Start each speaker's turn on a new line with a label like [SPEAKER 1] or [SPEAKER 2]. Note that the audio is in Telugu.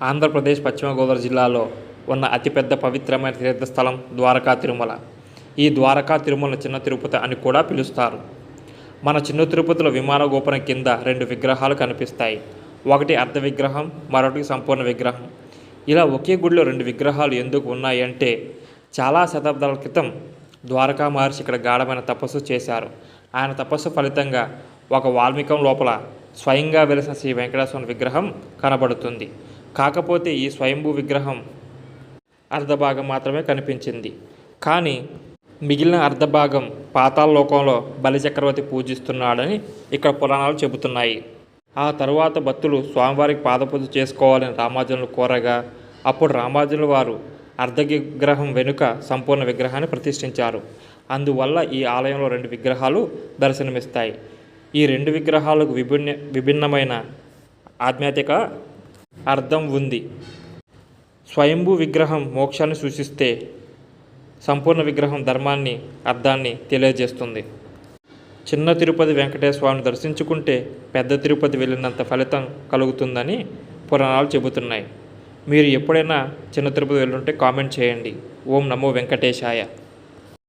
[SPEAKER 1] ఆంధ్రప్రదేశ్ పశ్చిమ గోదావరి జిల్లాలో ఉన్న అతిపెద్ద పవిత్రమైన తీర్థస్థలం ద్వారకా తిరుమల. ఈ ద్వారకా తిరుమల చిన్న తిరుపతి అని కూడా పిలుస్తారు. మన చిన్న తిరుపతిలో విమాన గోపురం కింద 2 విగ్రహాలు కనిపిస్తాయి. ఒకటి అర్ధ విగ్రహం, మరొకటి సంపూర్ణ విగ్రహం. ఇలా ఒకే గుడిలో 2 విగ్రహాలు ఎందుకు ఉన్నాయి అంటే, చాలా శతాబ్దాల క్రితం ద్వారకా మహర్షి ఇక్కడ గాఢమైన తపస్సు చేశారు. ఆయన తపస్సు ఫలితంగా ఒక వాల్మీకం లోపల స్వయంగా వెలిసిన శ్రీ వెంకటేశ్వర విగ్రహం కనబడుతుంది. కాకపోతే ఈ స్వయంభూ విగ్రహం అర్ధభాగం మాత్రమే కనిపించింది. కానీ మిగిలిన అర్ధభాగం పాతాళలోకంలో బలిచక్రవర్తి పూజిస్తున్నాడని ఇక్కడ పురాణాలు చెబుతున్నాయి. ఆ తరువాత భక్తులు స్వామివారికి పాదపూజ చేసుకోవాలని రామానుజులు కోరగా, అప్పుడు రామానుజుల వారు అర్ధ విగ్రహం వెనుక సంపూర్ణ విగ్రహాన్ని ప్రతిష్ఠించారు. అందువల్ల ఈ ఆలయంలో 2 విగ్రహాలు దర్శనమిస్తాయి. ఈ 2 విగ్రహాలకు విభిన్నమైన ఆధ్యాత్మిక అర్థం ఉంది. స్వయంభూ విగ్రహం మోక్షాన్ని సూచిస్తే, సంపూర్ణ విగ్రహం ధర్మాన్ని, అర్థాన్ని తెలియజేస్తుంది. చిన్న తిరుపతి వెంకటేశ్వర స్వామిని దర్శించుకుంటే పెద్ద తిరుపతి వెళ్ళినంత ఫలితం కలుగుతుందని పురాణాలు చెబుతున్నాయి. మీరు ఎప్పుడైనా చిన్న తిరుపతి వెళ్ళుంటే కామెంట్ చేయండి. ఓం నమో వెంకటేశాయ.